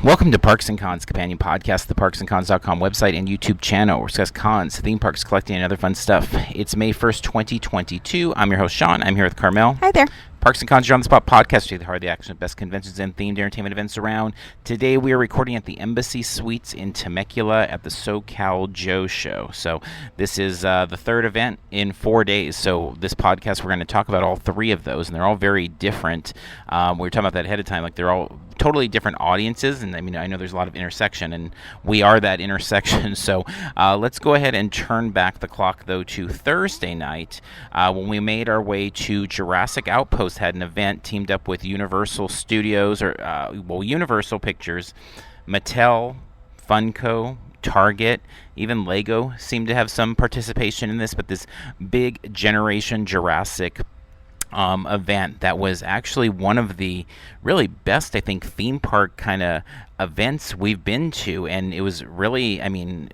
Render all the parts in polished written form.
Welcome to Parks and Cons Companion Podcast, the parksandcons.com website and YouTube channel. We discuss cons, theme parks, collecting, and other fun stuff. It's May 1st, 2022. I'm your host, Sean. I'm here with Carmel. Hi there. Parks and Cons, you're on the spot podcast to the heart of the action of best conventions and themed entertainment events around. Today we are recording at the Embassy Suites in Temecula at the SoCal Joe Show. So this is the third event in 4 days. So this podcast, we're going to talk about all three of those, and they're all very different. We were talking about that ahead of time. Like, they're all totally different audiences, and I mean, I know there's a lot of intersection, and we are that intersection. So let's go ahead and turn back the clock, though, to Thursday night when we made our way to Jurassic Outpost. Had an event teamed up with Universal Studios, Universal Pictures, Mattel, Funko, Target, even Lego seemed to have some participation in this, but this big Generation Jurassic event that was actually one of the really best, I think, theme park kind of events we've been to, and it was really, I mean,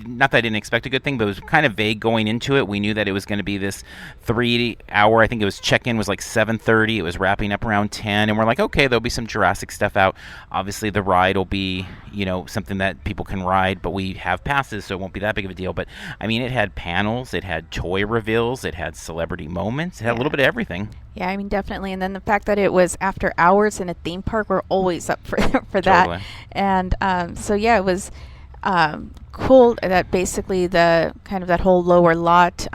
not that I didn't expect a good thing, but it was kind of vague going into it. We knew that it was going to be this 3 hour, I think it was check-in was like 7:30. It was wrapping up around 10, and we're like, okay, there'll be some Jurassic stuff out. Obviously, the ride will be, something that people can ride, but we have passes, so it won't be that big of a deal. But, I mean, it had panels, it had toy reveals, it had celebrity moments, it had a little bit of everything. Yeah, I mean, definitely. And then the fact that it was after hours in a theme park, we're always up for that. Totally. And it was cool that basically the kind of that whole lower lot,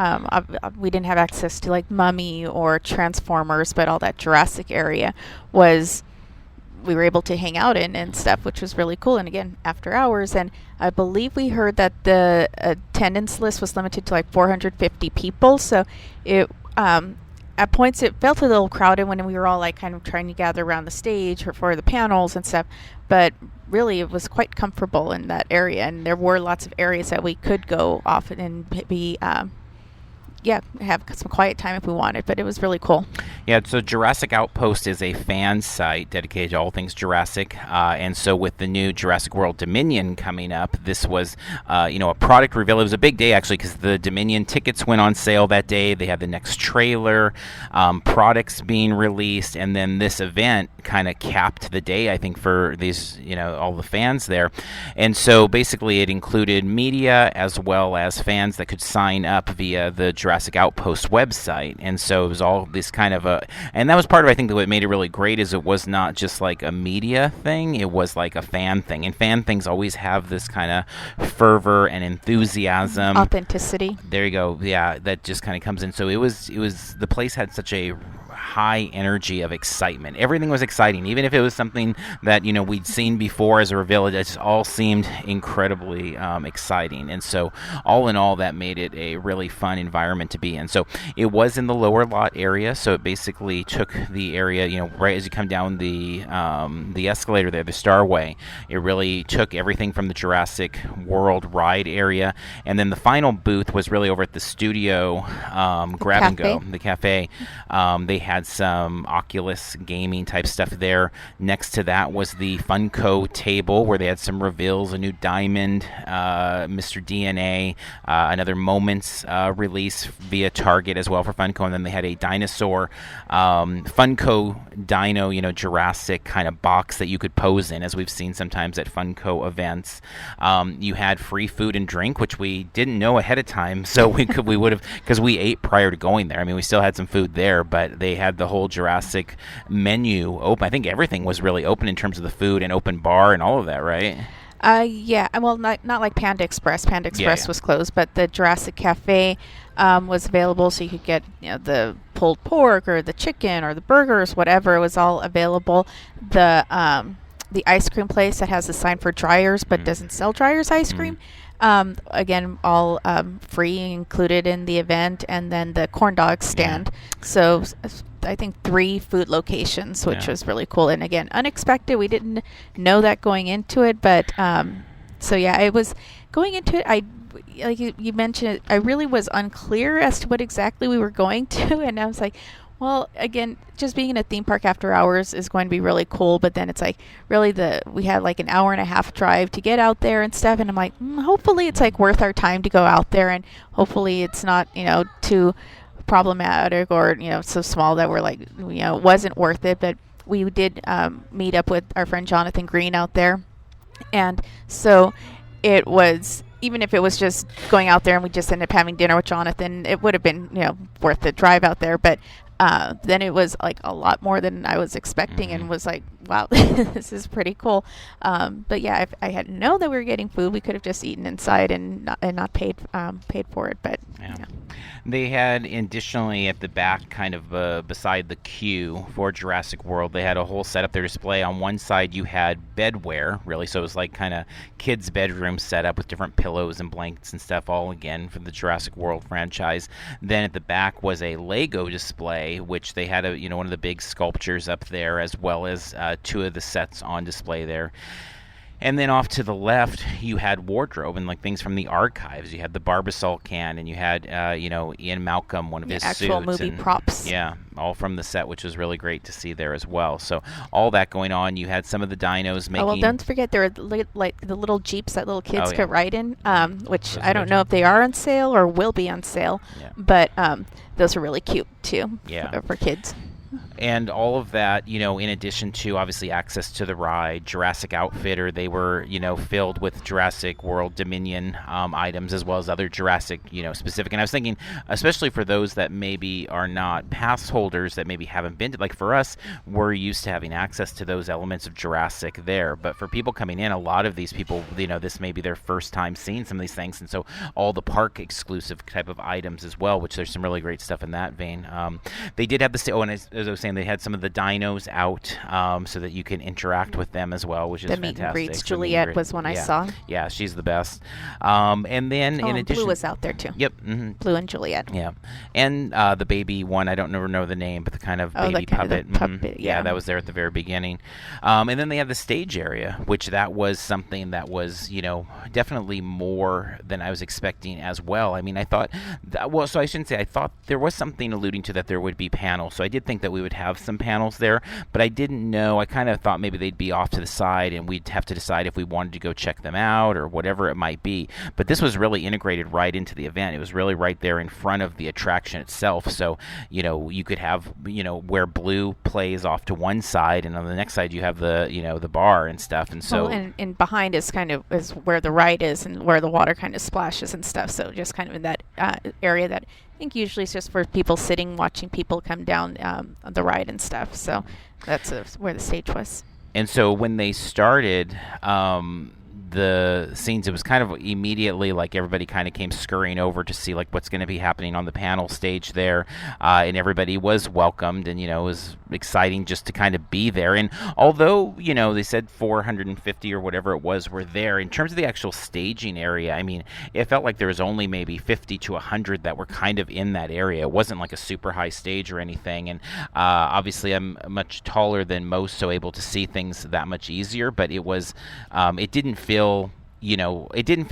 we didn't have access to like Mummy or Transformers, but all that Jurassic area we were able to hang out in and stuff, which was really cool. And again, after hours. And I believe we heard that the attendance list was limited to like 450 people. So it at points it felt a little crowded when we were all like kind of trying to gather around the stage for the panels and stuff, but really it was quite comfortable in that area, and there were lots of areas that we could go off and be have some quiet time if we wanted, but it was really cool. Yeah, so Jurassic Outpost is a fan site dedicated to all things Jurassic, and so with the new Jurassic World Dominion coming up, this was, a product reveal. It was a big day, actually, because the Dominion tickets went on sale that day. They had the next trailer, products being released, and then this event kind of capped the day, I think, for these, all the fans there. And so basically it included media as well as fans that could sign up via the Jurassic Outpost website, and so it was all this kind of and that was part of, I think, what made it really great is it was not just like a media thing, it was like a fan thing, and fan things always have this kind of fervor and enthusiasm, authenticity. There you go. Yeah, that just kind of comes in. So it was the place had such a high energy of excitement. Everything was exciting, even if it was something that we'd seen before as a reveal. It just all seemed incredibly exciting, and so all in all, that made it a really fun environment to be in. So it was in the lower lot area, so it basically took the area, right as you come down the escalator there, the Starway. It really took everything from the Jurassic World ride area, and then the final booth was really over at the studio grab and go, the cafe. They had some Oculus gaming type stuff there. Next to that was the Funko table where they had some reveals, a new Diamond, Mr. DNA, another Moments release via Target as well for Funko, and then they had a dinosaur Funko Dino, Jurassic kind of box that you could pose in, as we've seen sometimes at Funko events. You had free food and drink, which we didn't know ahead of time, so we would have, because we ate prior to going there. I mean, we still had some food there, but they had the whole Jurassic menu open. I think everything was really open in terms of the food and open bar and all of that, right? Yeah. Well, not like Panda Express. Panda Express was closed, but the Jurassic Cafe was available, so you could get the pulled pork or the chicken or the burgers, whatever. It was all available. The ice cream place that has a sign for Dryers but doesn't sell Dryers ice cream. Again, all free, included in the event, and then the corn dog stand. Yeah. So I think 3 food locations, which was really cool. And again, unexpected. We didn't know that going into it, but it was going into it. Like you mentioned, I really was unclear as to what exactly we were going to, and I was like, well, again, just being in a theme park after hours is going to be really cool, but then it's like really we had like an hour and a half drive to get out there and stuff, and I'm like, hopefully it's like worth our time to go out there, and hopefully it's not too problematic or so small that we're like it wasn't worth it. But we did meet up with our friend Jonathan Green out there. And so it was, even if it was just going out there and we just ended up having dinner with Jonathan, it would have been, worth the drive out there. But then it was like a lot more than I was expecting, and was like, wow, this is pretty cool. But yeah, if I had known that we were getting food, we could have just eaten inside and not paid for it. But yeah. They had additionally at the back, kind of beside the queue for Jurassic World, they had a whole setup there display. On one side you had bedware, really, so it was like kind of kids' bedroom set up with different pillows and blankets and stuff, all again for the Jurassic World franchise. Then at the back was a Lego display, which they had one of the big sculptures up there, as well as two of the sets on display there. And then off to the left, you had wardrobe and like things from the archives. You had the Barbasol can, and you had Ian Malcolm, one of his actual suits, movie and props. Yeah, all from the set, which was really great to see there as well. So all that going on. You had some of the dinos making. Oh, well, don't forget there were like the little Jeeps that little kids could ride in, which those I don't know if they are on sale or will be on sale. Yeah. But those are really cute too. Yeah. For kids. And all of that, in addition to obviously access to the ride, Jurassic Outfitter, they were, filled with Jurassic World Dominion items, as well as other Jurassic, specific. And I was thinking, especially for those that maybe are not pass holders, that maybe haven't been to, like for us, we're used to having access to those elements of Jurassic there. But for people coming in, a lot of these people, this may be their first time seeing some of these things. And so all the park exclusive type of items as well, which there's some really great stuff in that vein. They did have and as I was saying, they had some of the dinos out so that you can interact with them as well, which is fantastic. The meet and greets. Juliet was one I saw. Yeah, she's the best. And then in addition, Blue was out there too. Yep. Blue and Juliet. Yeah, and the baby one, I don't know the name, but the kind of baby puppet. Puppet. Yeah, that was there at the very beginning. And then they had the stage area, which that was something that was definitely more than I was expecting as well. I mean, I thought so I shouldn't say I thought there was something alluding to that there would be panels. So I did think that we would have some panels there, but I didn't know. I kind of thought maybe they'd be off to the side and we'd have to decide if we wanted to go check them out or whatever it might be. But this was really integrated right into the event. It was really right there in front of the attraction itself. So, you could have, where Blue plays off to one side, and on the next side you have the, the bar and stuff. And so, and behind is is where the ride is and where the water kind of splashes and stuff. So just kind of in that area that I think usually it's just for people sitting, watching people come down the ride and stuff. So that's where the stage was. And so when they started the scenes, it was kind of immediately like everybody kind of came scurrying over to see like what's going to be happening on the panel stage there, and everybody was welcomed, and it was exciting just to kind of be there. And although they said 450 or whatever it was were there, in terms of the actual staging area, I mean, it felt like there was only maybe 50 to 100 that were kind of in that area. It wasn't like a super high stage or anything, and obviously I'm much taller than most, so able to see things that much easier, but it was it didn't feel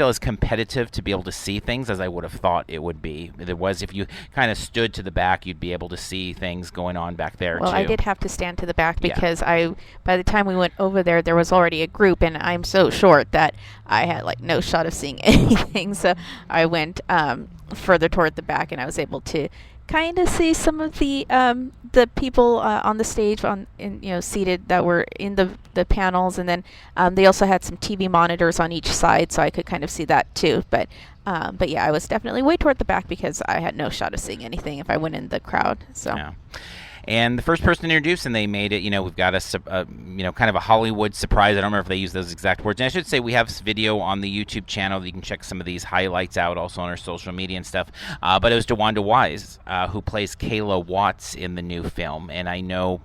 as competitive to be able to see things as I would have thought it would be. There was, if you kind of stood to the back, you'd be able to see things going on back there, well, too. I did have to stand to the back because by the time we went over there was already a group, and I'm so short that I had like no shot of seeing anything. So I went further toward the back, and I was able to kind of see some of the people on the stage seated that were in the panels, and then they also had some TV monitors on each side, so I could kind of see that too. But yeah, I was definitely way toward the back because I had no shot of seeing anything if I went in the crowd. So. Yeah. And the first person introduced, and they made it, we've got kind of a Hollywood surprise. I don't remember if they use those exact words. And I should say we have this video on the YouTube channel. You can check some of these highlights out also on our social media and stuff. But it was DeWanda Wise, who plays Kayla Watts in the new film. And I know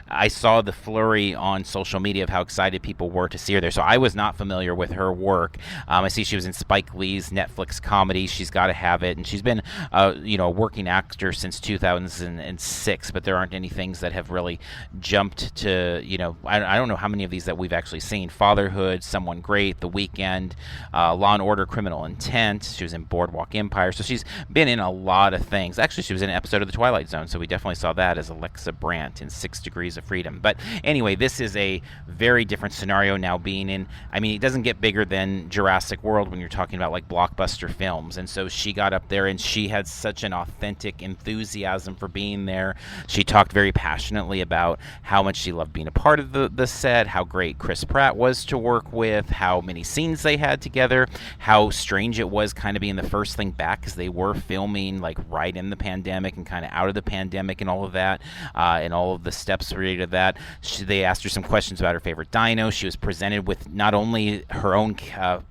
I saw the flurry on social media of how excited people were to see her there. So I was not familiar with her work. I see she was in Spike Lee's Netflix comedy, She's Gotta Have It. And she's been, a working actor since 2006. But there aren't any things that have really jumped to, I don't know how many of these that we've actually seen. Fatherhood, Someone Great, The Weekend, Law and Order, Criminal Intent. She was in Boardwalk Empire. So she's been in a lot of things. Actually, she was in an episode of The Twilight Zone, so we definitely saw that as Alexa Brandt in 6 Degrees of Freedom. But anyway, this is a very different scenario now being in, it doesn't get bigger than Jurassic World when you're talking about like blockbuster films. And so she got up there and she had such an authentic enthusiasm for being there, She talked very passionately about how much she loved being a part of the set, how great Chris Pratt was to work with, how many scenes they had together, how strange it was kind of being the first thing back because they were filming like right in the pandemic and kind of out of the pandemic and all of that, and all of the steps related to that. They asked her some questions about her favorite dino. She was presented with not only her own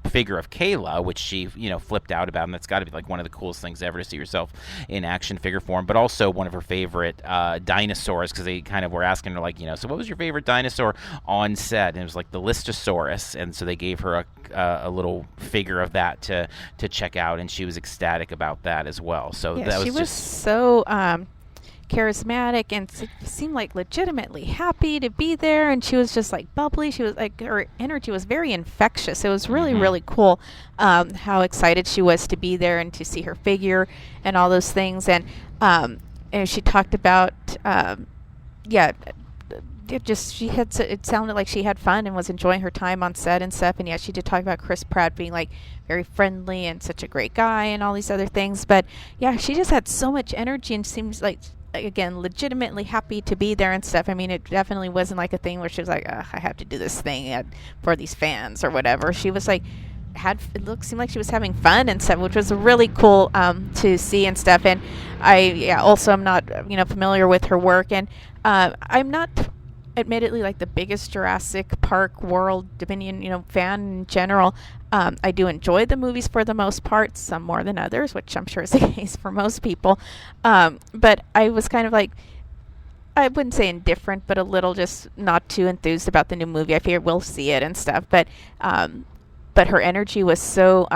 figure of Kayla, which she flipped out about, and that's got to be like one of the coolest things ever to see yourself in action figure form, but also one of her favorite dinosaurs, because they kind of were asking her like, so what was your favorite dinosaur on set? And it was like the Listosaurus, and so they gave her a little figure of that to check out, and she was ecstatic about that as well. So yeah, that she was was just so charismatic and seemed like legitimately happy to be there, and she was just like bubbly. She was like, her energy was very infectious. It was really really cool how excited she was to be there and to see her figure and all those things. And she talked about it sounded like she had fun and was enjoying her time on set and stuff. And yeah, she did talk about Chris Pratt being like very friendly and such a great guy and all these other things. But yeah, she just had so much energy and seems like, again, legitimately happy to be there and stuff. I mean, it definitely wasn't like a thing where she was like, I have to do this thing for these fans or whatever. She was like, seemed like she was having fun and stuff, which was really cool to see and stuff. And I'm not familiar with her work, and I'm not admittedly like the biggest Jurassic Park World Dominion fan in general. I do enjoy the movies for the most part, some more than others, which I'm sure is the case for most people. But I was kind of like, I wouldn't say indifferent, but a little just not too enthused about the new movie. I figured we'll see it and stuff, but her energy was so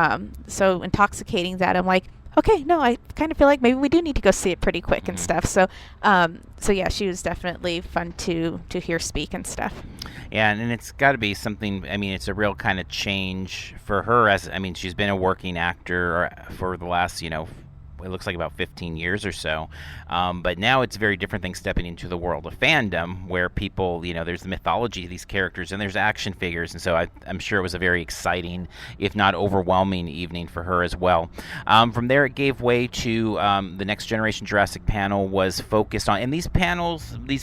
intoxicating that I'm like, okay, no, I kind of feel like maybe we do need to go see it pretty quick and stuff. So yeah, she was definitely fun to hear speak and stuff. Yeah, and it's got to be something. I mean, it's a real kind of change for her. She's been a working actor for the last, it looks like about 15 years or so. But now it's a very different thing stepping into the world of fandom, where people, there's the mythology of these characters and there's action figures. And so I'm sure it was a very exciting, if not overwhelming, evening for her as well. From there, it gave way to the Next Generation Jurassic panel was focused on, and these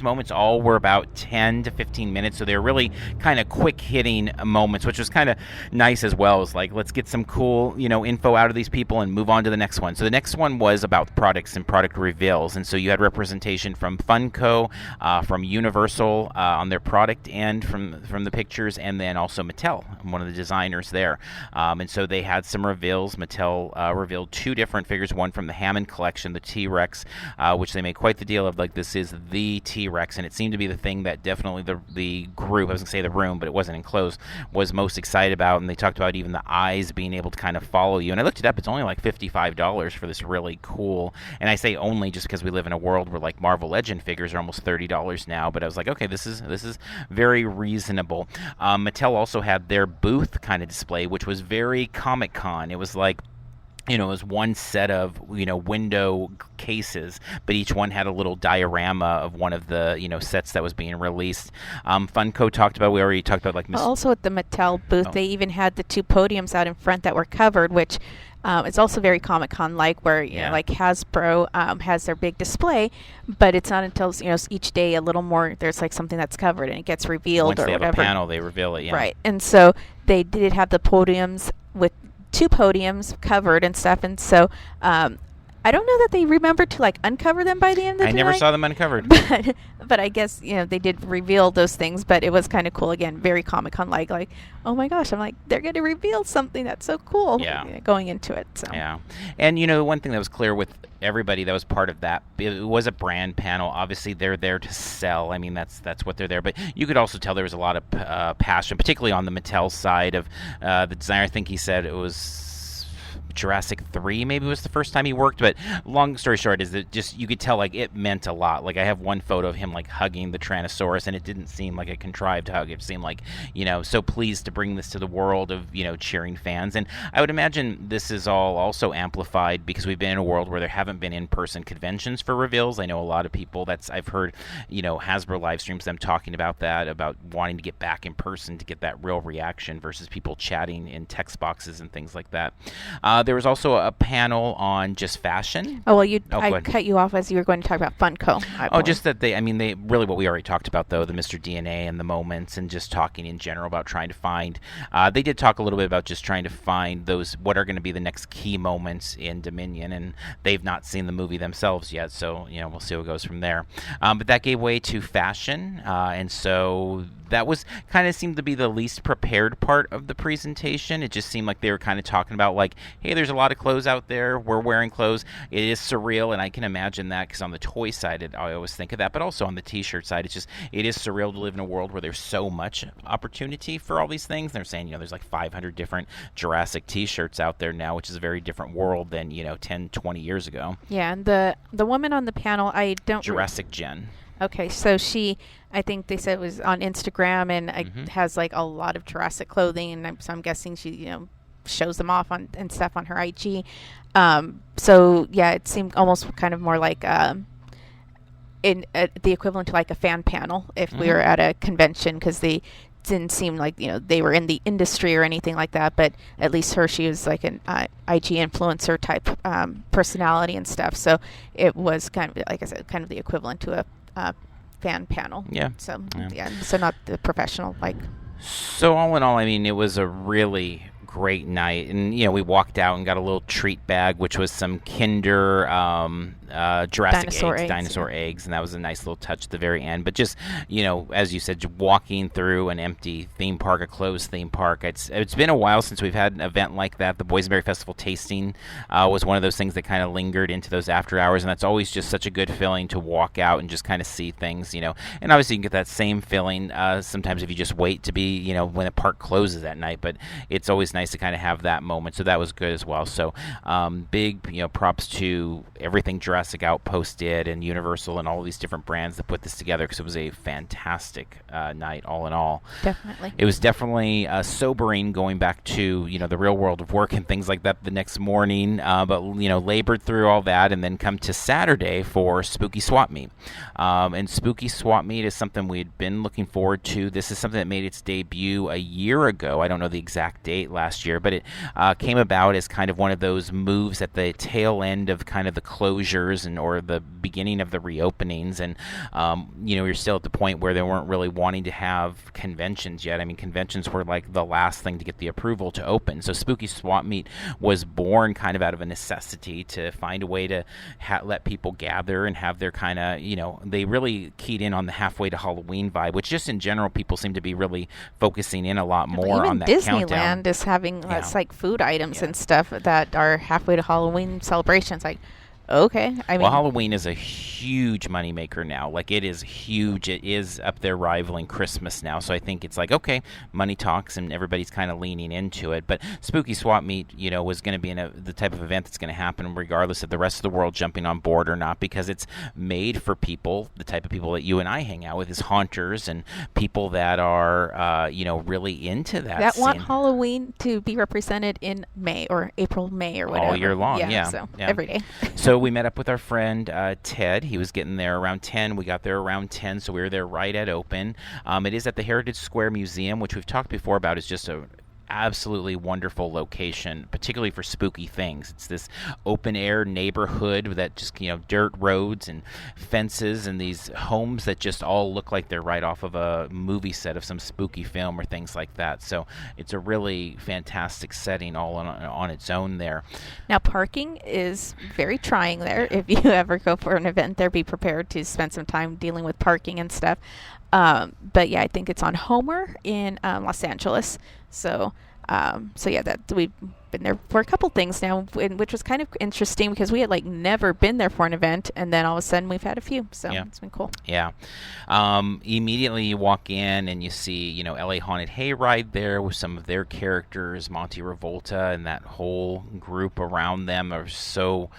moments all were about 10 to 15 minutes. So they're really kind of quick hitting moments, which was kind of nice as well. It's like, let's get some cool, info out of these people and move on to the next one. So the next one was about products and product reveals, and so you had representation from Funko, from Universal on their product end from the pictures, and then also Mattel, one of the designers there. And so they had some reveals. Mattel revealed two different figures, one from the Hammond collection, the T-Rex, which they made quite the deal of, like, this is the T-Rex, and it seemed to be the thing that definitely the group, I was going to say the room, but it wasn't enclosed, was most excited about. And they talked about even the eyes being able to kind of follow you. And I looked it up, it's only like $55 for this really cool, and I say only just because we live in a world where like Marvel Legend figures are almost $30 now, but I was like, okay, this is very reasonable. Mattel also had their booth kind of display, which was very Comic-Con. It was like, it was one set of, window cases, but each one had a little diorama of one of the, sets that was being released. Funko we already talked about, like... Also at the Mattel booth, they even had the two podiums out in front that were covered, which it's also very Comic-Con-like, where, like Hasbro has their big display, but it's not until, each day a little more, there's like something that's covered and it gets revealed. Once or they have whatever. A panel, they reveal it, yeah. Right, and so they did have the podiums with two podiums covered and stuff, and so I don't know that they remembered to like uncover them by the end of the night. I never saw them uncovered. But I guess, they did reveal those things, but it was kind of cool. Again, very Comic-Con like, oh my gosh, I'm like, they're going to reveal something that's so cool going into it. So. Yeah. And, one thing that was clear with everybody that was part of that, it was a brand panel. Obviously, they're there to sell. I mean, that's what they're there. But you could also tell there was a lot of passion, particularly on the Mattel side of the designer. I think he said it was Jurassic 3 maybe was the first time he worked, but long story short is that just you could tell like it meant a lot. Like I have one photo of him like hugging the Tyrannosaurus, and it didn't seem like a contrived hug. It seemed like, so pleased to bring this to the world of, cheering fans. And I would imagine this is all also amplified because we've been in a world where there haven't been in-person conventions for reveals. I know a lot of people I've heard, Hasbro live streams them talking about that, about wanting to get back in person to get that real reaction versus people chatting in text boxes and things like that. There was also a panel on just fashion. Oh, well, I cut you off as you were going to talk about Funko. Just that they really what we already talked about, though, the Mr. DNA and the moments and just talking in general about trying to find, they did talk a little bit about just trying to find what are going to be the next key moments in Dominion, and they've not seen the movie themselves yet, so, we'll see what goes from there. But that gave way to fashion, and so that was kind of seemed to be the least prepared part of the presentation. It just seemed like they were kind of talking about like, hey, there's a lot of clothes out there. We're wearing clothes. It is surreal, and I can imagine that because on the toy side, I always think of that, but also on the T-shirt side, it is surreal to live in a world where there's so much opportunity for all these things. They're saying, there's like 500 different Jurassic T-shirts out there now, which is a very different world than 10, 20 years ago. Yeah, and the woman on the panel, Jurassic Jen. Okay, so I think they said it was on Instagram and has like a lot of Jurassic clothing, and so I'm guessing she, shows them off and stuff on her IG. So yeah, it seemed almost kind of more like the equivalent to like a fan panel if we were at a convention, because they didn't seem like they were in the industry or anything like that, but at least she was like an IG influencer type personality and stuff. So it was kind of, like I said, kind of the equivalent to a fan panel. Yeah. So so not the professional like. So all in all, it was a really great night, and we walked out and got a little treat bag, which was some Kinder Jurassic dinosaur eggs, and that was a nice little touch at the very end. But just as you said, walking through an empty theme park, a closed theme park, it's been a while since we've had an event like that. The Boysenberry Festival tasting was one of those things that kind of lingered into those after hours, and that's always just such a good feeling to walk out and just kind of see things, and obviously you can get that same feeling sometimes if you just wait to be when the park closes at night, but it's always nice to kind of have that moment. So that was good as well. So big props to everything Jurassic Outpost did and Universal and all these different brands that put this together, because it was a fantastic night all in all. Definitely. It was definitely sobering going back to the real world of work and things like that the next morning, but labored through all that and then come to Saturday for Spooky Swap Meet. And Spooky Swap Meet is something we'd been looking forward to. This is something that made its debut a year ago. I don't know the exact date last year, but it came about as kind of one of those moves at the tail end of kind of the closures or the beginning of the reopenings, and you're still at the point where they weren't really wanting to have conventions yet. Conventions were like the last thing to get the approval to open. So Spooky Swap Meet was born kind of out of a necessity to find a way to let people gather and have their kind of, they really keyed in on the halfway to Halloween vibe, which just in general people seem to be really focusing in a lot more on that Disneyland countdown. Is having it's like food items and stuff that are halfway to Halloween celebrations. Like, okay. Well, Halloween is a huge moneymaker now. Like, it is huge. It is up there rivaling Christmas now. So I think it's like, okay, money talks, and everybody's kind of leaning into it. But Spooky Swap Meet, was going to be the type of event that's going to happen regardless of the rest of the world jumping on board or not, because it's made for people, the type of people that you and I hang out with, is haunters and people that are, really into that. That want Halloween to be represented in May or April, May or whatever. All year long, yeah. So every day. So we met up with our friend Ted. He was getting there around 10. We got there around 10, so we were there right at open. It is at the Heritage Square Museum, which we've talked before about is just a absolutely wonderful location, particularly for spooky things. It's this open air neighborhood that just, dirt roads and fences and these homes that just all look like they're right off of a movie set of some spooky film or things like that. So it's a really fantastic setting all on its own there. Now, parking is very trying there. If you ever go for an event there, be prepared to spend some time dealing with parking and stuff. But yeah, I think it's on Homer in Los Angeles. So yeah, that we've been there for a couple things now, which was kind of interesting because we had never been there for an event, and then all of a sudden we've had a few. So It's been cool. Yeah. Immediately you walk in and you see, LA Haunted Hayride there with some of their characters, Monty Revolta and that whole group around them are so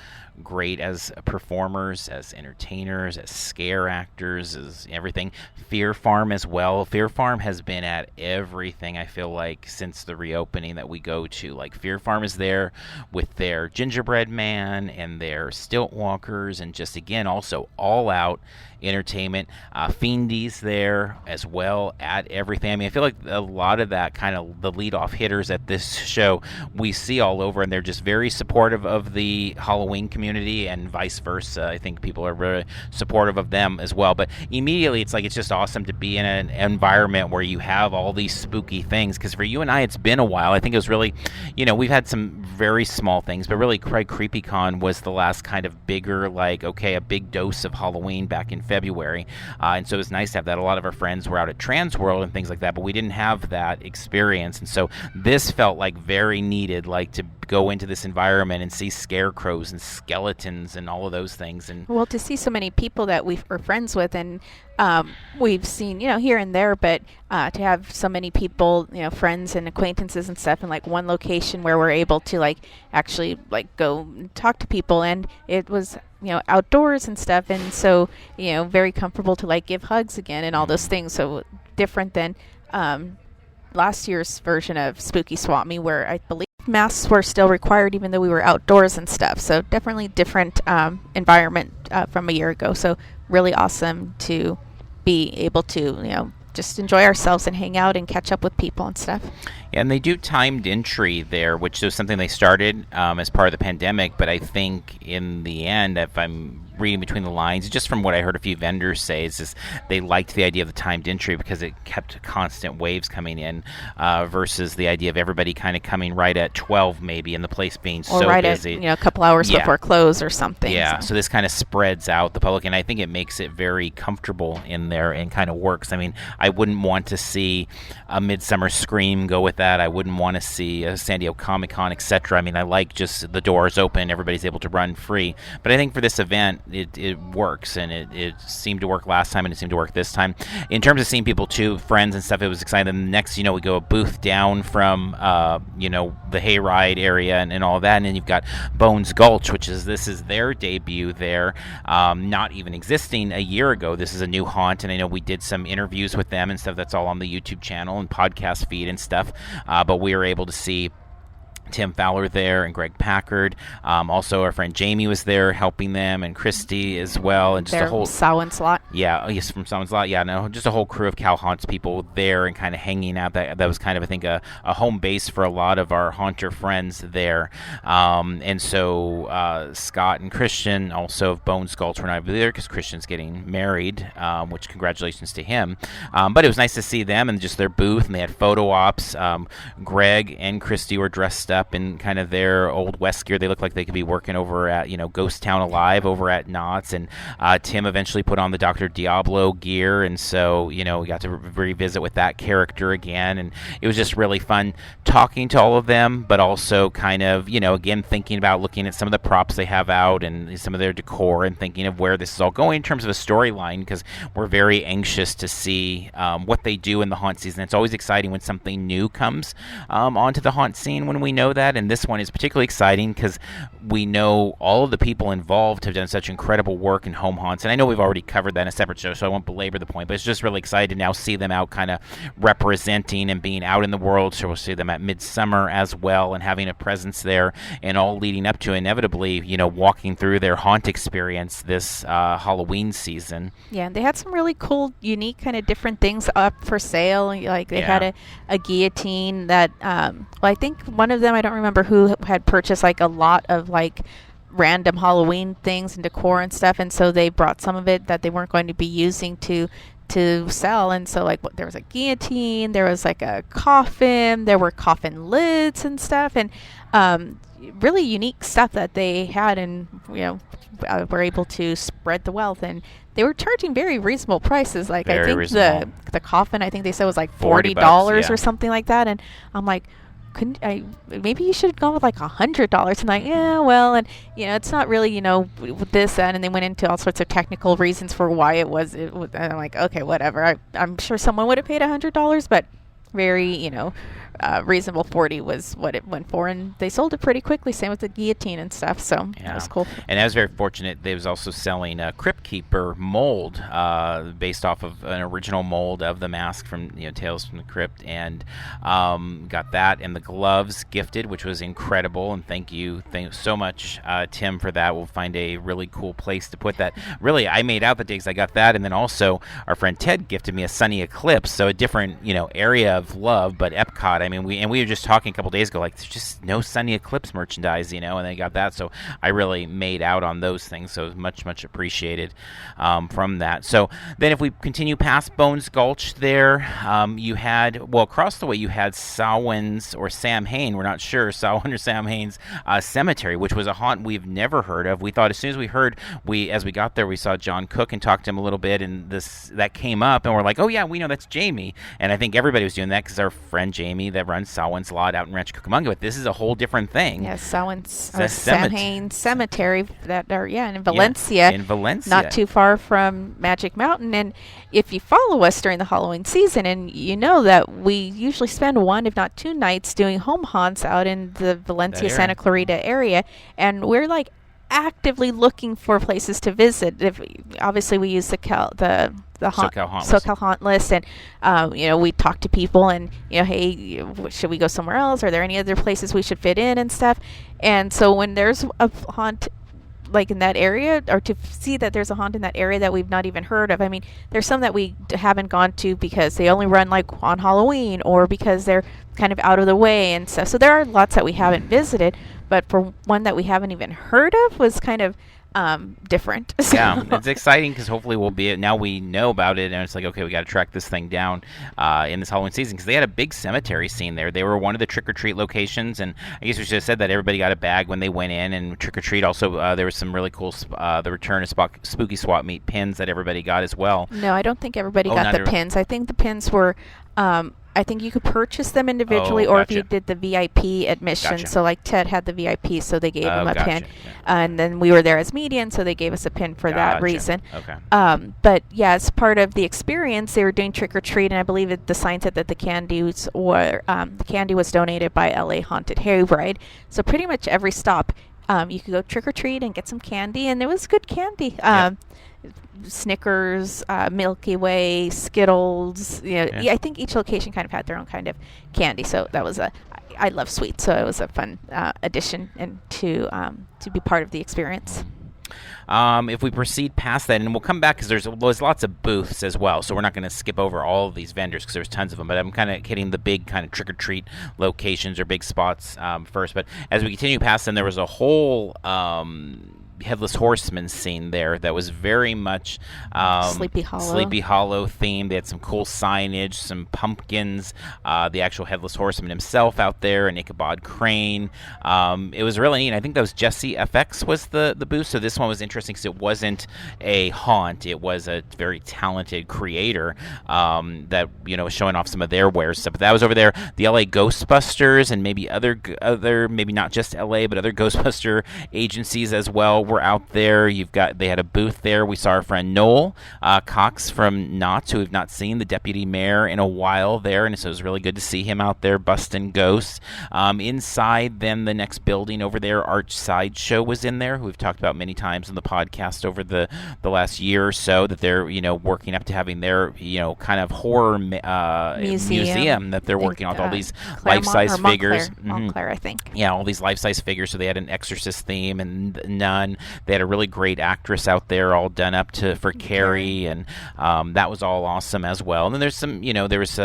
great as performers, as entertainers, as scare actors, as everything. Fear Farm as well. Fear Farm has been at everything, I feel like, since the reopening that we go to. Fear Deer Farm is there with their gingerbread man and their stilt walkers, and just again also all out entertainment. Fiendy's there as well at everything. I mean, I feel like a lot of that kind of the lead-off hitters at this show we see all over, and they're just very supportive of the Halloween community and vice versa. I think people are very supportive of them as well. But immediately it's like it's just awesome to be in an environment where you have all these spooky things, because for you and I it's been a while. I think it was really, we've had some very small things, but really Craig CreepyCon was the last kind of bigger, like, okay, a big dose of Halloween back in February, and so it was nice to have that. A lot of our friends were out at Trans World and things like that, but we didn't have that experience, and so this felt like very needed, like to go into this environment and see scarecrows and skeletons and all of those things. And well, to see so many people that we're friends with, and we've seen, here and there, but to have so many people, friends and acquaintances and stuff in like one location where we're able to like actually like go and talk to people, and it was outdoors and stuff, and so very comfortable to like give hugs again and all those things. So different than last year's version of Spooky Swap Me, where I believe masks were still required even though we were outdoors and stuff. So definitely different environment from a year ago. So really awesome to be able to just enjoy ourselves and hang out and catch up with people and stuff. Yeah, and they do timed entry there, which was something they started as part of the pandemic, but I think in the end, if I'm reading between the lines, just from what I heard a few vendors say, is they liked the idea of the timed entry because it kept constant waves coming in versus the idea of everybody kind of coming right at 12 maybe, and the place being or so right busy. At, a couple hours before close or something. Yeah, so this kind of spreads out the public, and I think it makes it very comfortable in there and kind of works. I mean, I wouldn't want to see a Midsummer Scream go with that. I wouldn't want to see a San Diego Comic-Con, etc. I mean, I like just the doors open, everybody's able to run free. But I think for this event, it works, and it seemed to work last time, and it seemed to work this time. In terms of seeing people too, friends and stuff, it was exciting. And next, we go a booth down from, the hayride area and all of that, and then you've got Bones Gulch, this is their debut there, not even existing a year ago. This is a new haunt, and I know we did some interviews with them and stuff. That's all on the YouTube channel and podcast feed and stuff, but we were able to see Tim Fowler there and Greg Packard. Also, our friend Jamie was there helping them, and Christy as well, and just a whole Samhain Slot. Yeah, yes, from Samhain Slot. Yeah, no, just a whole crew of Cal Haunts people there and kind of hanging out. That was kind of, I think, a home base for a lot of our haunter friends there. And so Scott and Christian, also of Bones Gulch, were not there because Christian's getting married, which congratulations to him. But it was nice to see them and just their booth, and they had photo ops. Greg and Christy were dressed up in kind of their old West gear. They look like they could be working over at Ghost Town Alive over at Knott's, and Tim eventually put on the Dr. Diablo gear, and so we got to revisit with that character again, and it was just really fun talking to all of them, but also kind of again thinking about looking at some of the props they have out and some of their decor, and thinking of where this is all going in terms of a storyline, because we're very anxious to see what they do in the haunt season. It's always exciting when something new comes onto the haunt scene when we know that, and this one is particularly exciting because we know all of the people involved have done such incredible work in home haunts, and I know we've already covered that in a separate show, so I won't belabor the point, but it's just really exciting to now see them out kind of representing and being out in the world. So we'll see them at Midsummer as well, and having a presence there, and all leading up to inevitably walking through their haunt experience this Halloween season. Yeah, and they had some really cool, unique kind of different things up for sale. Like they had a guillotine that I think one of them, I don't remember who, had purchased like a lot of like random Halloween things and decor and stuff, and so they brought some of it that they weren't going to be using to sell. And so like there was a guillotine, there was like a coffin, there were coffin lids and stuff, and really unique stuff that they had, and were able to spread the wealth. And they were charging very reasonable prices. Like very I think the coffin, I think they said was like $40 or something like that, and I'm like, maybe you should go with like $100. And like, yeah, well, and it's not really this, that, and they went into all sorts of technical reasons for why it was, and I'm like, okay, whatever. I'm sure someone would have paid $100, but very reasonable 40 was what it went for, and they sold it pretty quickly. Same with the guillotine and stuff. So that was cool. And I was very fortunate. They was also selling a Crypt Keeper mold based off of an original mold of the mask from Tales from the Crypt, and got that and the gloves gifted, which was incredible. And thank you so much, Tim, for that. We'll find a really cool place to put that. Really, I made out the days I got that, and then also our friend Ted gifted me a Sunny Eclipse, so a different area of love. But Epcot, I mean, we were just talking a couple days ago, like there's just no Sunny Eclipse merchandise, and they got that, so I really made out on those things, so much appreciated from that. So then if we continue past Bones Gulch there, you had, across the way you had Samhain's or Sam Hain, we're not sure, Samhain or Sam Hain's Cemetery, which was a haunt we've never heard of. We thought as soon as we heard, as we got there, we saw John Cook and talked to him a little bit, and that came up, and we're like, oh yeah, we know that's Jamie, and I think everybody was doing that because our friend Jamie that runs Samhain's Lot out in Rancho Cucamonga, but this is a whole different thing. Yeah, Samhain Cemetery that are in Valencia. In Valencia. Not too far from Magic Mountain. And if you follow us during the Halloween season, and you know that we usually spend 1 if not 2 nights doing home haunts out in the Valencia Santa Clarita area, and we're like actively looking for places to visit. Obviously we use the SoCal haunt list, and we talk to people, and hey, should we go somewhere else? Are there any other places we should fit in and stuff? And so when there's a haunt like in that area, or to see that there's a haunt in that area that we've not even heard of. I mean, there's some that we haven't gone to because they only run like on Halloween, or because they're kind of out of the way and stuff. So there are lots that we haven't visited, but for one that we haven't even heard of was kind of different. So. Yeah, it's exciting because hopefully now we know about it, and it's like, okay, we got to track this thing down in this Halloween season, because they had a big cemetery scene there. They were one of the trick-or-treat locations, and I guess we should have said that everybody got a bag when they went in, and trick-or-treat also, there was some really cool, the return of spooky swap meet pins that everybody got as well. No, I don't think everybody got the pins. I think the pins were... I think you could purchase them individually, or if you did the VIP admission. Gotcha. So like Ted had the VIP, so they gave him a pin. Yeah. And then we were there as median, so they gave us a pin for that reason. Okay. But yeah, as part of the experience, they were doing trick or treat, and I believe the sign said that the candy was donated by LA Haunted Hayride. So pretty much every stop, you could go trick or treat and get some candy, and it was good candy. Snickers, Milky Way, Skittles. I think each location kind of had their own kind of candy. So that was I love sweets, so it was a fun addition and to be part of the experience. If we proceed past that, and we'll come back because there's lots of booths as well, so we're not going to skip over all of these vendors because there's tons of them, but I'm kind of hitting the big kind of trick-or-treat locations or big spots first. But as we continue past them, there was a whole Headless Horseman scene there that was very much Sleepy Hollow themed. They had some cool signage, some pumpkins, the actual Headless Horseman himself out there, and Ichabod Crane. It was really neat. I think that was Jesse FX was the booth, so this one was interesting because it wasn't a haunt. It was a very talented creator that was showing off some of their wares stuff. But that was over there. The LA Ghostbusters and maybe other maybe not just LA, but other Ghostbuster agencies as well were out there. They had a booth there. We saw our friend Noel Cox from Knott's, who we've not seen, the deputy mayor, in a while there, and so it was really good to see him out there busting ghosts. Inside, then the next building over there, Arch Sideshow was in there, who we've talked about many times on the podcast over the last year or so, that they're working up to having their kind of horror museum that they're working on with all these life-size figures. Montclair, I think. Yeah, all these life-size figures. So they had an Exorcist theme and Nun. They had a really great actress out there, all done up for Carrie, and that was all awesome as well. And then there's some, there was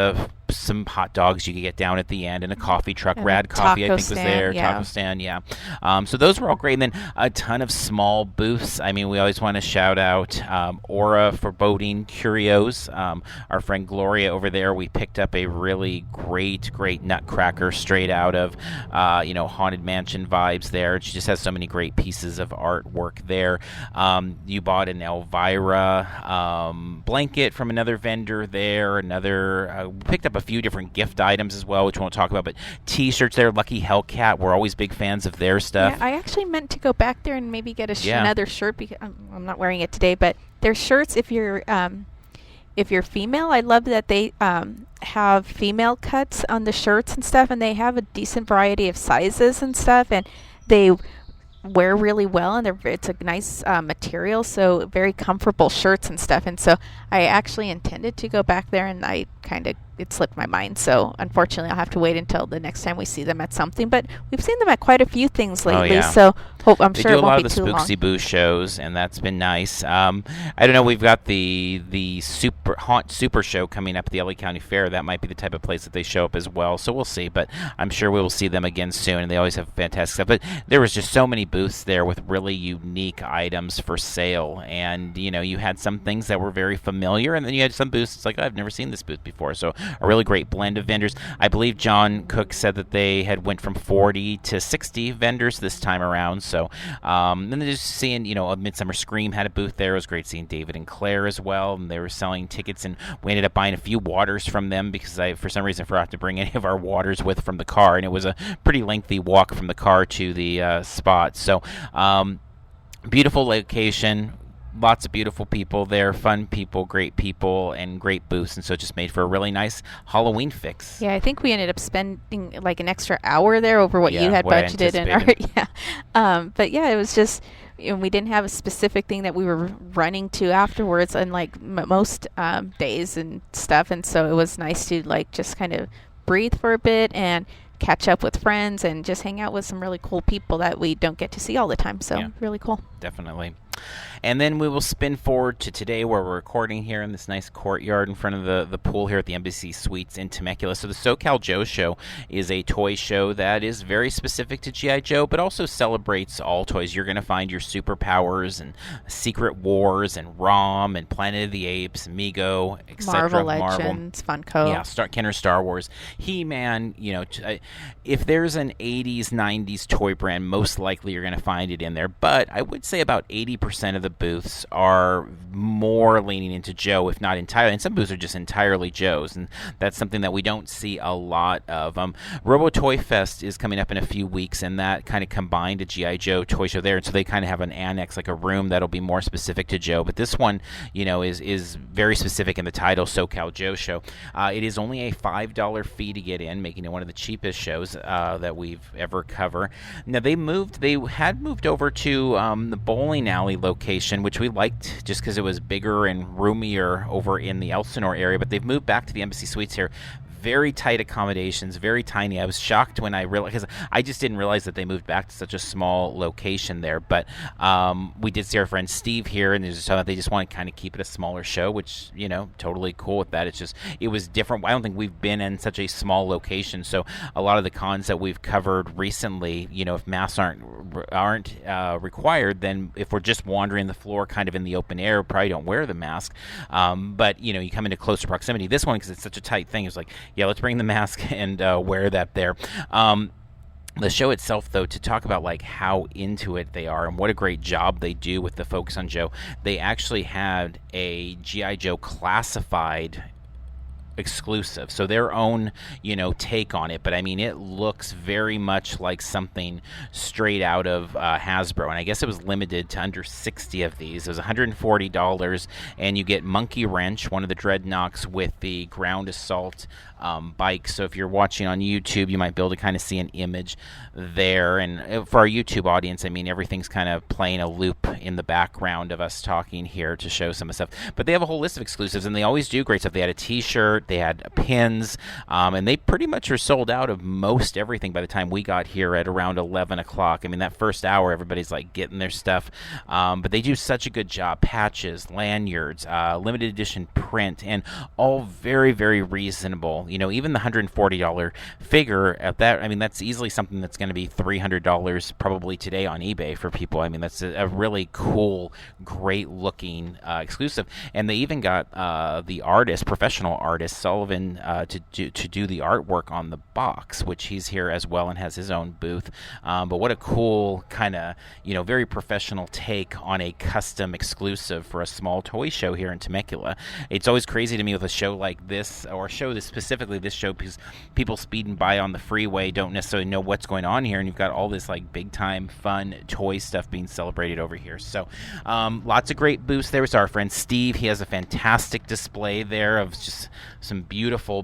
some hot dogs you could get down at the end, and a coffee truck. And Rad Coffee, I think, was there. Yeah. Taco stand, yeah. So those were all great. And then a ton of small booths. I mean, we always want to shout out Aura Foreboding Curios. Our friend Gloria over there, we picked up a really great nutcracker straight out of, Haunted Mansion vibes there. She just has so many great pieces of artwork there. You bought an Elvira blanket from another vendor there. Picked up a few different gift items as well, which we won't talk about, but T-shirts there. Lucky Hellcat, we're always big fans of their stuff. Yeah, I actually meant to go back there and maybe get another shirt, because I'm not wearing it today, but their shirts, if you're if you're female, I love that they have female cuts on the shirts and stuff, and they have a decent variety of sizes and stuff, and they wear really well, and it's a nice material, so very comfortable shirts and stuff. And so I actually intended to go back there, and it slipped my mind. So unfortunately, I'll have to wait until the next time we see them at something. But we've seen them at quite a few things lately, so I'm sure it won't be too long. They do a lot of the Spooksy Boo shows, and that's been nice. I don't know. We've got the Super Show coming up at the LA County Fair. That might be the type of place that they show up as well. So we'll see. But I'm sure we will see them again soon, and they always have fantastic stuff. But there was just so many booths there with really unique items for sale, and you had some things that were very familiar, and then you had some booths. It's like, oh, I've never seen this booth before. So a really great blend of vendors. I believe John Cook said that they had went from 40 to 60 vendors this time around. So then just seeing, A Midsummer Scream had a booth there. It was great seeing David and Claire as well, and they were selling tickets, and we ended up buying a few waters from them because I, for some reason, forgot to bring any of our waters from the car, and it was a pretty lengthy walk from the car to the spot. So beautiful location. Lots of beautiful people there, fun people, great people, and great booths, and so it just made for a really nice Halloween fix. Yeah, I think we ended up spending like an extra hour there over what you had budgeted. But yeah, it was just, we didn't have a specific thing that we were running to afterwards, unlike most days and stuff, and so it was nice to just kind of breathe for a bit and catch up with friends and just hang out with some really cool people that we don't get to see all the time. So really cool. Definitely. And then we will spin forward to today, where we're recording here in this nice courtyard in front of the pool here at the Embassy Suites in Temecula. So the SoCal Joe Show is a toy show that is very specific to G.I. Joe, but also celebrates all toys. You're going to find your Superpowers and Secret Wars and ROM and Planet of the Apes, Mego, etc. Marvel Legends, Funko. Yeah, Kenner Star Wars, He-Man. If there's an 80s, 90s toy brand, most likely you're going to find it in there. But I would say about 80% of the booths are more leaning into Joe, if not entirely. And some booths are just entirely Joe's, and that's something that we don't see a lot of. Robo Toy Fest is coming up in a few weeks, and that kind of combined a G.I. Joe toy show there, and so they kind of have an annex, like a room that'll be more specific to Joe. But this one, is very specific in the title, SoCal Joe Show. It is only a $5 fee to get in, making it one of the cheapest shows that we've ever covered. Now they had moved over to the bowling alley location, which we liked just because it was bigger and roomier over in the Elsinore area, but they've moved back to the Embassy Suites here. Very tight accommodations, very tiny. I was shocked when I realized, because I just didn't realize that they moved back to such a small location there. But we did see our friend Steve here, and they just want to kind of keep it a smaller show, which, totally cool with that. It was different. I don't think we've been in such a small location. So a lot of the cons that we've covered recently, if masks aren't required, then if we're just wandering the floor kind of in the open air, probably don't wear the mask. But, you come into closer proximity. This one, because it's such a tight thing, it's like, yeah, let's bring the mask and wear that there. The show itself, though, to talk about how into it they are and what a great job they do with the focus on Joe, they actually had a G.I. Joe classified exclusive, so their own take on it, but I mean it looks very much like something straight out of Hasbro, and I guess it was limited to under 60 of these. It was $140, and you get Monkey Wrench, one of the Dreadnoks, with the ground assault bike. So if you're watching on YouTube, you might be able to kind of see an image there, and for our YouTube audience, I mean everything's kind of playing a loop in the background of us talking here to show some of the stuff, but they have a whole list of exclusives, and they always do great stuff. They had a t-shirt, they had pins, and they pretty much are sold out of most everything by the time we got here at around 11 o'clock. I mean, that first hour, everybody's getting their stuff, but they do such a good job. Patches, lanyards, limited edition print, and all very, very reasonable. Even the $140 figure at that, I mean, that's easily something that's going to be $300 probably today on eBay for people. I mean, that's a really cool, great looking exclusive. And they even got the professional artist, Chris Sullivan to do the artwork on the box, which he's here as well and has his own booth. But what a cool kind of, very professional take on a custom exclusive for a small toy show here in Temecula. It's always crazy to me with a show like this, or a show this specifically this show, because people speeding by on the freeway don't necessarily know what's going on here, and you've got all this like big time fun toy stuff being celebrated over here. So lots of great booths there. It's our friend Steve. He has a fantastic display there of just some beautiful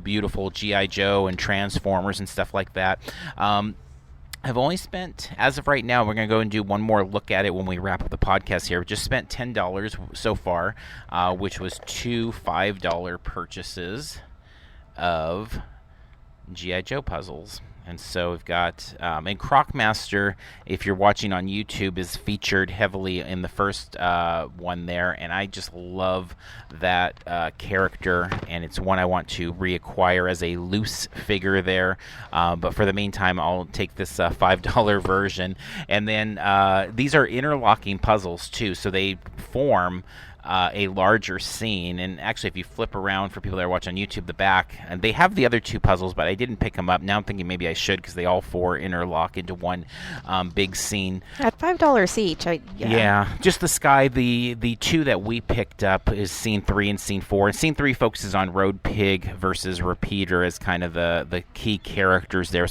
G.I. Joe and Transformers and stuff like that. I've only spent, as of right now, we're going to go and do one more look at it when we wrap up the podcast here. We just spent $10 so far, which was two $5 purchases of G.I. Joe puzzles. And so we've got, and Crocmaster, if you're watching on YouTube, is featured heavily in the first one there. And I just love that character, and it's one I want to reacquire as a loose figure there. But for the meantime, I'll take this $5 version. And then these are interlocking puzzles, too, so they form a larger scene. And actually, if you flip around for people that are watching on YouTube, the back, and they have the other two puzzles, but I didn't pick them up. Now I'm thinking maybe I should, because they all four interlock into one big scene. At $5 each. Yeah, just the sky. The two that we picked up is Scene 3 and Scene 4. And Scene 3 focuses on Road Pig versus Repeater as kind of the key characters there.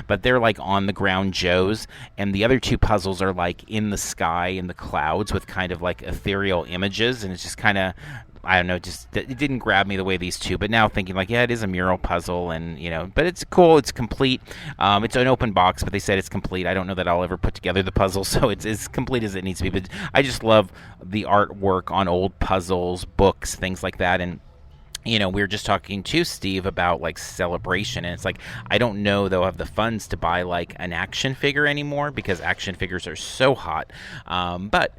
But they're like on the ground Joes, and the other two puzzles are like in the sky, in the clouds, with kind of like ethereal images. And it's just kind of, I don't know, it didn't grab me the way these two. But now thinking like, yeah, it is a mural puzzle, and but it's cool. It's complete. It's an open box, but they said it's complete. I don't know that I'll ever put together the puzzle, so it's as complete as it needs to be. But I just love the artwork on old puzzles, books, things like that. And we were just talking to Steve about like Celebration, and it's like, I don't know they'll have the funds to buy like an action figure anymore, because action figures are so hot. But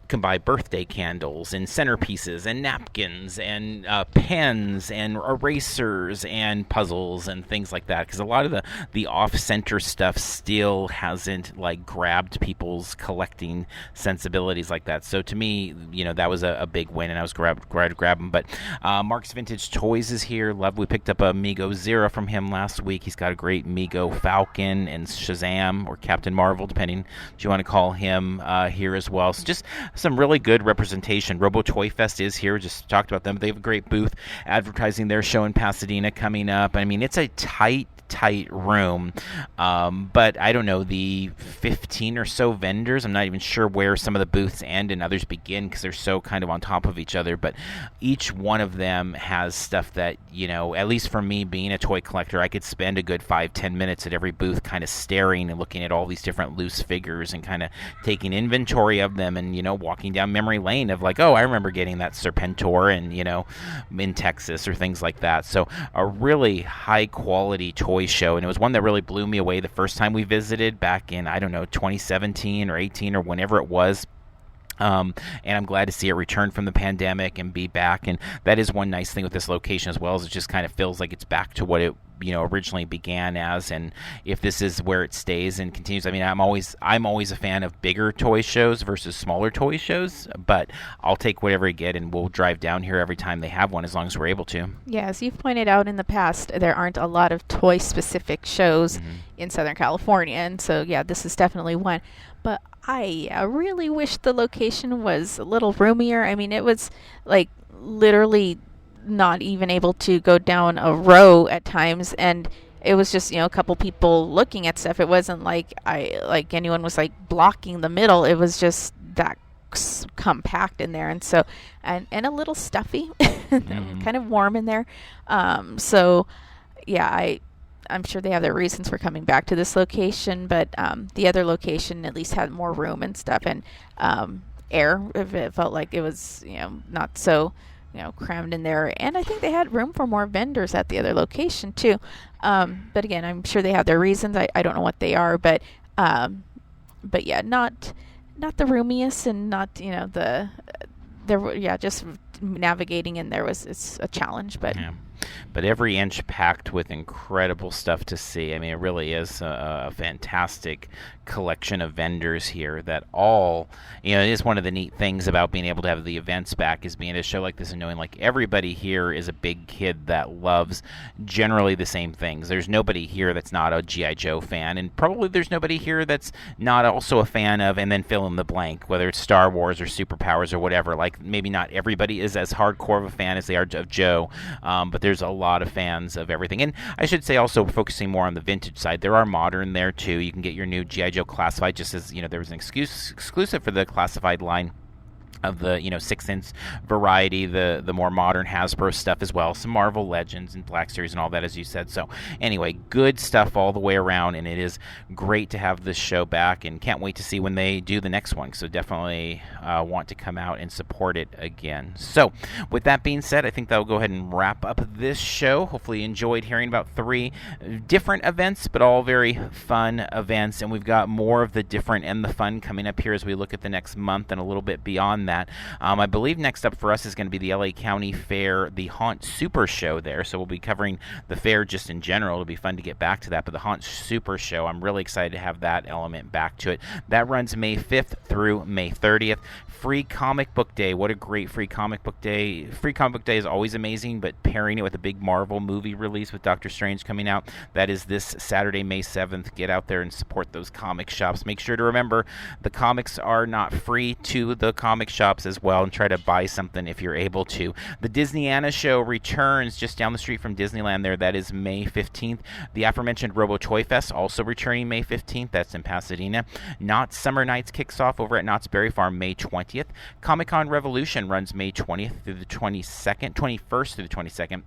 can buy birthday candles and centerpieces and napkins and pens and erasers and puzzles and things like that, because a lot of the off-center stuff still hasn't like grabbed people's collecting sensibilities like that. So to me, that was a big win, and I was glad to grab them. But Mark's Vintage Toys is here. We picked up a Mego Zero from him last week. He's got a great Mego Falcon and Shazam, or Captain Marvel, depending what you want to call him, here as well. So just some really good representation. Robo Toy Fest is here. Just talked about them. They have a great booth advertising their show in Pasadena coming up. I mean, it's a tight room, but I don't know, the 15 or so vendors, I'm not even sure where some of the booths end and others begin, because they're so kind of on top of each other. But each one of them has stuff that, at least for me, being a toy collector, I could spend a good 5-10 minutes at every booth kind of staring and looking at all these different loose figures and kind of taking inventory of them, and walking down memory lane of like, oh, I remember getting that Serpentor and in Texas, or things like that. So a really high quality toy show, and it was one that really blew me away the first time we visited back in, I don't know, 2017 or 18 or whenever it was. And I'm glad to see it return from the pandemic and be back. And that is one nice thing with this location as well, is it just kind of feels like it's back to what it originally began as. And if this is where it stays and continues, I mean, I'm always a fan of bigger toy shows versus smaller toy shows, but I'll take whatever I get, and we'll drive down here every time they have one, as long as we're able to. Yeah, as you've pointed out in the past, there aren't a lot of toy specific shows in Southern California, and so yeah, this is definitely one. But I really wish the location was a little roomier. I mean, it was like literally not even able to go down a row at times, and it was just a couple people looking at stuff. It wasn't like anyone was like blocking the middle. It was just that compact in there, and so and a little stuffy, kind of warm in there. So yeah, I'm sure they have their reasons for coming back to this location, but the other location at least had more room and stuff, and air. It felt like it was not so crammed in there. And I think they had room for more vendors at the other location too. But again, I'm sure they have their reasons. I don't know what they are, but yeah, not the roomiest, and not just navigating in there it's a challenge. But but every inch packed with incredible stuff to see. I mean, it really is a fantastic collection of vendors here that all, it is one of the neat things about being able to have the events back, is being at a show like this and knowing like everybody here is a big kid that loves generally the same things. There's nobody here that's not a G.I. Joe fan, and probably there's nobody here that's not also a fan of, and then fill in the blank, whether it's Star Wars or superpowers or whatever. Like, maybe not everybody is as hardcore of a fan as they are of Joe, but there's a lot of fans of everything. And I should say, also focusing more on the vintage side, there are modern there too. You can get your new G.I. Joe Classified, just as there was an exclusive for the Classified line of the 6-inch variety, the more modern Hasbro stuff as well, some Marvel Legends and Black Series and all that, as you said. So anyway, good stuff all the way around, and it is great to have this show back, and can't wait to see when they do the next one. So definitely want to come out and support it again. So with that being said, I think that will go ahead and wrap up this show. Hopefully you enjoyed hearing about 3 different events, but all very fun events, and we've got more of the different and the fun coming up here as we look at the next month and a little bit beyond that. I believe next up for us is going to be the LA County Fair, the Haunt Super Show there. So we'll be covering the fair just in general. It'll be fun to get back to that. But the Haunt Super Show, I'm really excited to have that element back to it. That runs May 5th through May 30th. Free Comic Book Day. What a great Free Comic Book Day. Free Comic Book Day is always amazing, but pairing it with a big Marvel movie release with Doctor Strange coming out, that is this Saturday, May 7th. Get out there and support those comic shops. Make sure to remember the comics are not free to the comic shops as well, and try to buy something if you're able to. The Disneyana Show returns just down the street from Disneyland there. That is May 15th. The aforementioned Robo Toy Fest also returning May 15th. That's in Pasadena. Knott's Summer Nights kicks off over at Knott's Berry Farm May 20th. Comic-Con Revolution runs May 20th through the 21st through the 22nd.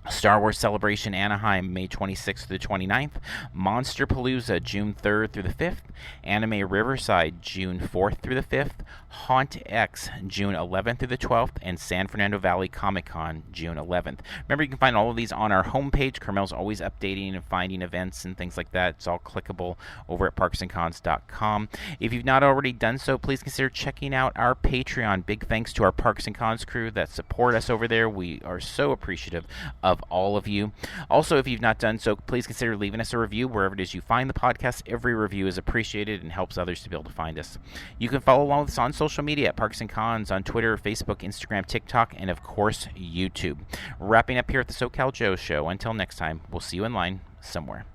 Star Wars Celebration Anaheim, May 26th through the 29th. Monster Palooza, June 3rd through the 5th. Anime Riverside, June 4th through the 5th. Haunt X, June 11th through the 12th. And San Fernando Valley Comic Con, June 11th. Remember, you can find all of these on our homepage. Carmel's always updating and finding events and things like that. It's all clickable over at parksandcons.com. If you've not already done so, please consider checking out our Patreon. Big thanks to our Parks and Cons crew that support us over there. We are so appreciative of all of you. Also, if you've not done so, please consider leaving us a review wherever it is you find the podcast. Every review is appreciated and helps others to be able to find us. You can follow along with us on social media at Parks and Cons on Twitter, Facebook, Instagram, TikTok, and of course, YouTube. Wrapping up here at the SoCal Joe Show. Until next time, we'll see you in line somewhere.